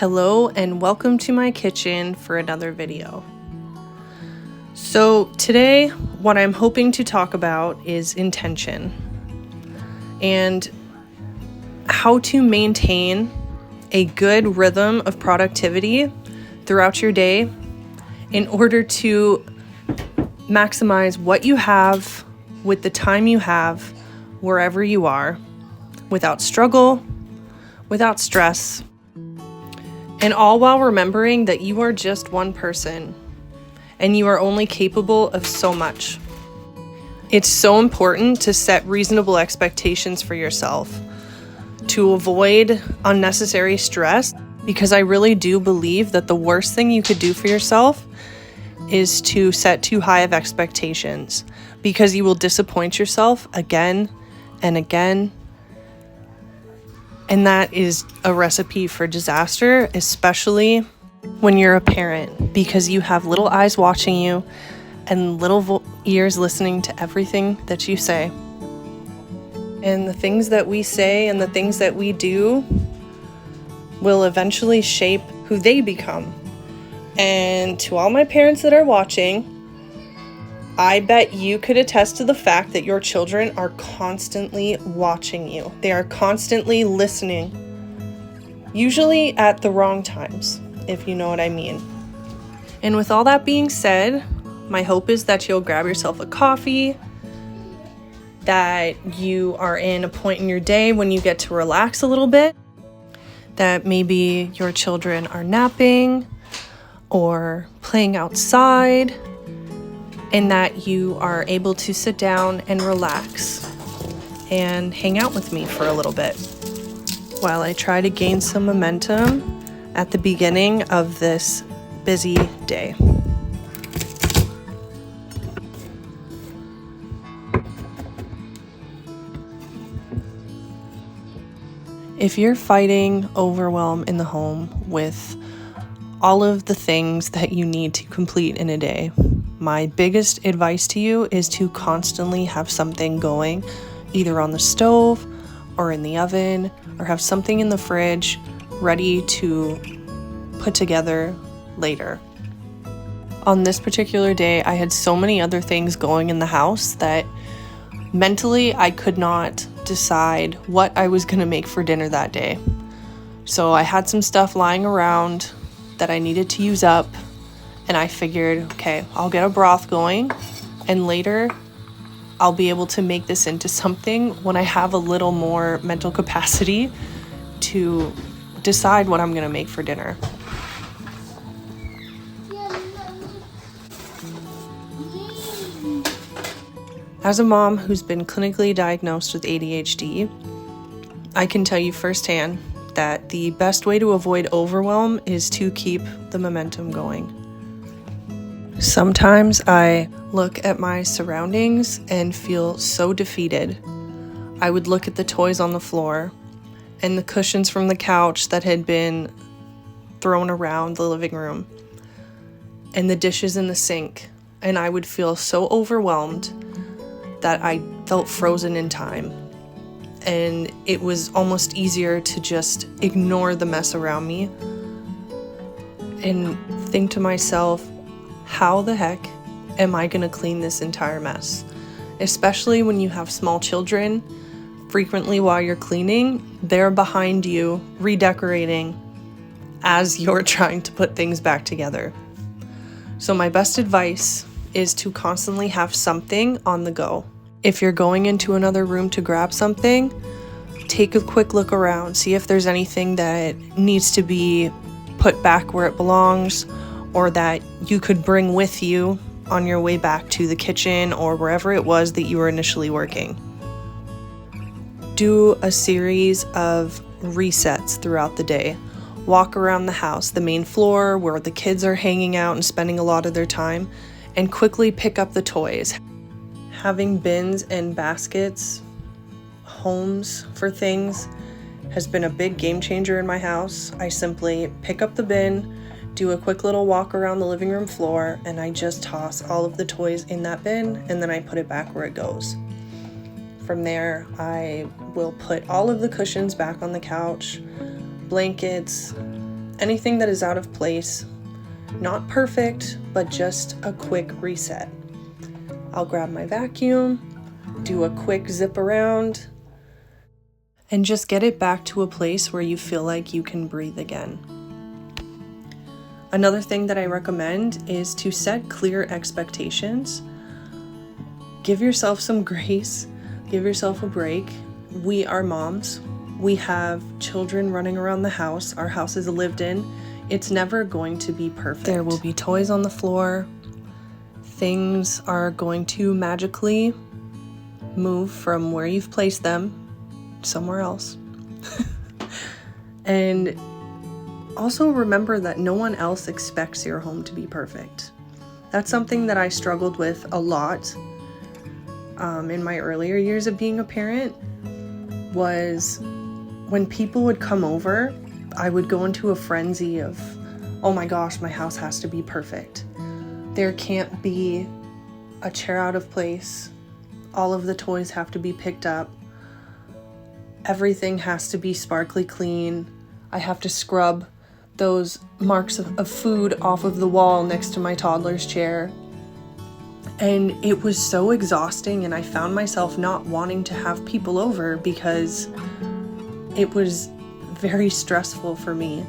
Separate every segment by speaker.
Speaker 1: Hello and welcome to my kitchen for another video. So today what I'm hoping to talk about is intention and how to maintain a good rhythm of productivity throughout your day in order to maximize what you have with the time you have wherever you are, without struggle, without stress, and all while remembering that you are just one person and you are only capable of so much. It's so important to set reasonable expectations for yourself, to avoid unnecessary stress, because I really do believe that the worst thing you could do for yourself is to set too high of expectations, because you will disappoint yourself again and again. And that is a recipe for disaster, especially when you're a parent, because you have little eyes watching you and little ears listening to everything that you say. And the things that we say and the things that we do will eventually shape who they become. And to all my parents that are watching, I bet you could attest to the fact that your children are constantly watching you. They are constantly listening, usually at the wrong times, if you know what I mean. And with all that being said, my hope is that you'll grab yourself a coffee, that you are in a point in your day when you get to relax a little bit, that maybe your children are napping or playing outside, and that you are able to sit down and relax and hang out with me for a little bit while I try to gain some momentum at the beginning of this busy day. If you're fighting overwhelm in the home with all of the things that you need to complete in a day, my biggest advice to you is to constantly have something going, either on the stove or in the oven, or have something in the fridge ready to put together later. On this particular day, I had so many other things going in the house that mentally I could not decide what I was going to make for dinner that day. So I had some stuff lying around that I needed to use up, and I figured, okay, I'll get a broth going, and later I'll be able to make this into something when I have a little more mental capacity to decide what I'm going to make for dinner. As a mom who's been clinically diagnosed with ADHD, I can tell you firsthand that the best way to avoid overwhelm is to keep the momentum going. Sometimes I look at my surroundings and feel so defeated. I would look at the toys on the floor and the cushions from the couch that had been thrown around the living room and the dishes in the sink, and I would feel so overwhelmed that I felt frozen in time. And it was almost easier to just ignore the mess around me and think to myself, how the heck am I gonna clean this entire mess? Especially when you have small children, frequently while you're cleaning, they're behind you redecorating as you're trying to put things back together. So my best advice is to constantly have something on the go. If you're going into another room to grab something, take a quick look around, see if there's anything that needs to be put back where it belongs, or that you could bring with you on your way back to the kitchen or wherever it was that you were initially working. Do a series of resets throughout the day. Walk around the house, the main floor where the kids are hanging out and spending a lot of their time, and quickly pick up the toys. Having bins and baskets, homes for things, has been a big game changer in my house. I simply pick up the bin, do a quick little walk around the living room floor, and I just toss all of the toys in that bin, and then I put it back where it goes. From there, I will put all of the cushions back on the couch, blankets, anything that is out of place. Not perfect, but just a quick reset. I'll grab my vacuum, do a quick zip around, and just get it back to a place where you feel like you can breathe again. Another thing that I recommend is to set clear expectations. Give yourself some grace, give yourself a break. We are moms. We have children running around the house. Our house is lived in. It's never going to be perfect. There will be toys on the floor. Things are going to magically move from where you've placed them somewhere else. And also remember that no one else expects your home to be perfect. That's something that I struggled with a lot in my earlier years of being a parent, was when people would come over, I would go into a frenzy of, oh my gosh, my house has to be perfect. There can't be a chair out of place. All of the toys have to be picked up. Everything has to be sparkly clean. I have to scrub those marks of food off of the wall next to my toddler's chair. And it was so exhausting, and I found myself not wanting to have people over because it was very stressful for me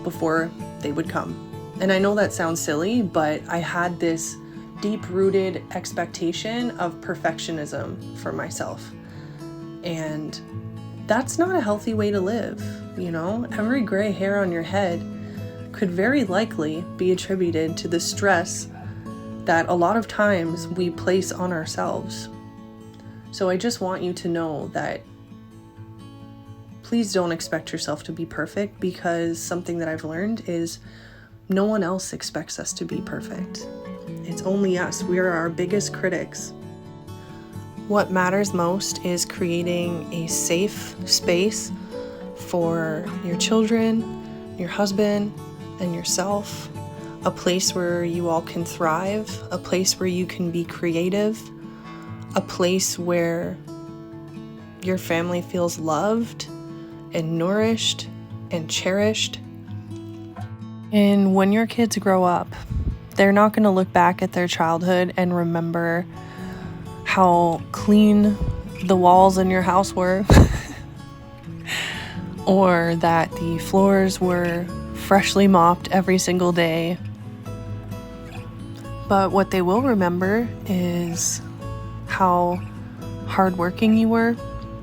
Speaker 1: before they would come. And I know that sounds silly, but I had this deep-rooted expectation of perfectionism for myself. And that's not a healthy way to live, you know? Every gray hair on your head could very likely be attributed to the stress that a lot of times we place on ourselves. So I just want you to know that please don't expect yourself to be perfect, because something that I've learned is no one else expects us to be perfect. It's only us. We are our biggest critics. What matters most is creating a safe space for your children, your husband, and yourself. A place where you all can thrive, a place where you can be creative, a place where your family feels loved and nourished and cherished. And when your kids grow up, they're not going to look back at their childhood and remember how clean the walls in your house were or that the floors were freshly mopped every single day. But what they will remember is how hardworking you were,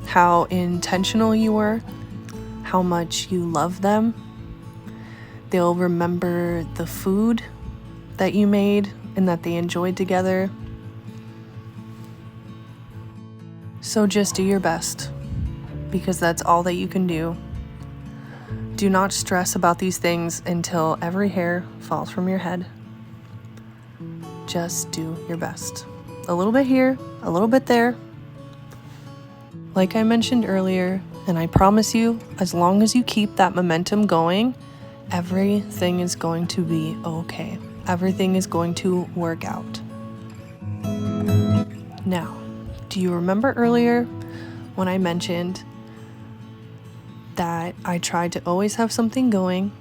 Speaker 1: how intentional you were, how much you love them. They'll remember the food that you made and that they enjoyed together. So just do your best, because that's all that you can do. Do not stress about these things until every hair falls from your head. Just do your best. A little bit here, a little bit there. Like I mentioned earlier, and I promise you, as long as you keep that momentum going, everything is going to be okay. Everything is going to work out. Now, do you remember earlier when I mentioned that I tried to always have something going,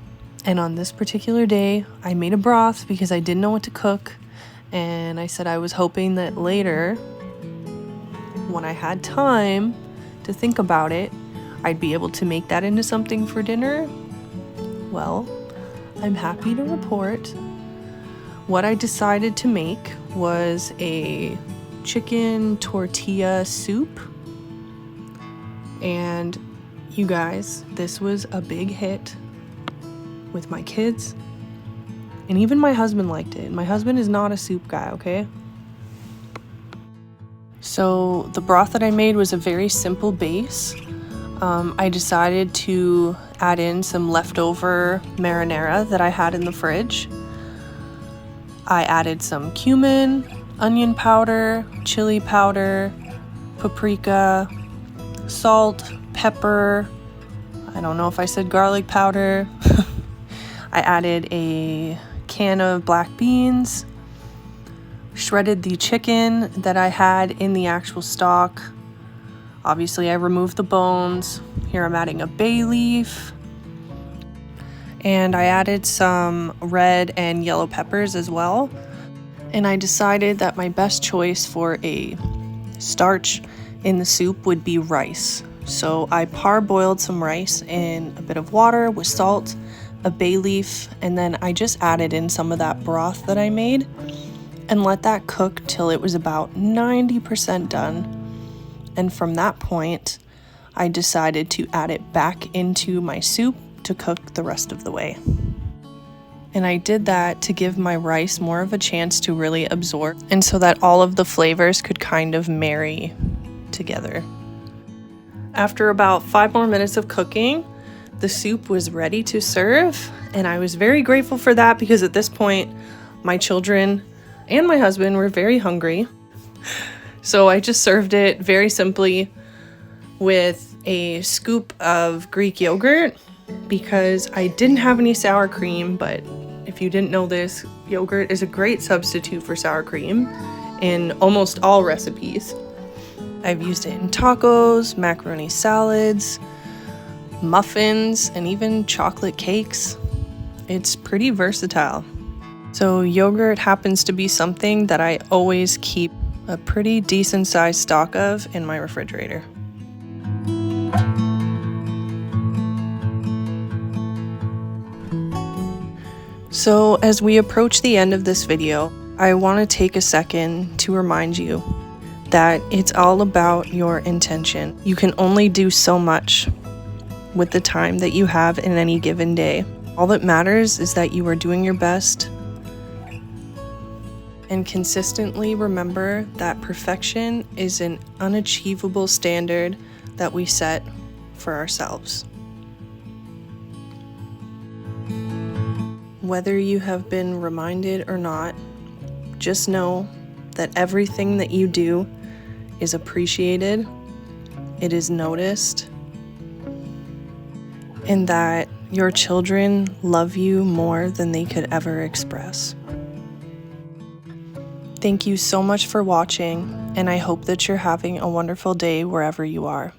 Speaker 1: and on this particular day, I made a broth because I didn't know what to cook, and I said I was hoping that later, when I had time to think about it, I'd be able to make that into something for dinner? Well, I'm happy to report what I decided to make was a chicken tortilla soup. And you guys, this was a big hit with my kids. And even my husband liked it. My husband is not a soup guy, okay? So the broth that I made was a very simple base. I decided to add in some leftover marinara that I had in the fridge. I added some cumin, onion powder, chili powder, paprika, salt, pepper. I don't know if I said garlic powder. I added a can of black beans, shredded the chicken that I had in the actual stock. Obviously, I removed the bones. Here I'm adding a bay leaf. and I added some red and yellow peppers as well. And I decided that my best choice for a starch in the soup would be rice. So I parboiled some rice in a bit of water with salt, a bay leaf, and then I just added in some of that broth that I made and let that cook till it was about 90% done. And from that point, I decided to add it back into my soup to cook the rest of the way. And I did that to give my rice more of a chance to really absorb, and so that all of the flavors could kind of marry together. After about 5 more minutes of cooking, the soup was ready to serve, and I was very grateful for that because at this point, my children and my husband were very hungry. So I just served it very simply with a scoop of Greek yogurt because I didn't have any sour cream, but if you didn't know this, yogurt is a great substitute for sour cream in almost all recipes. I've used it in tacos, macaroni salads, muffins, and even chocolate cakes. It's pretty versatile. So yogurt happens to be something that I always keep a pretty decent sized stock of in my refrigerator. So as we approach the end of this video, I want to take a second to remind you that it's all about your intention. You can only do so much with the time that you have in any given day. All that matters is that you are doing your best and consistently remember that perfection is an unachievable standard that we set for ourselves. Whether you have been reminded or not, just know that everything that you do is appreciated, it is noticed, and that your children love you more than they could ever express. Thank you so much for watching, and I hope that you're having a wonderful day wherever you are.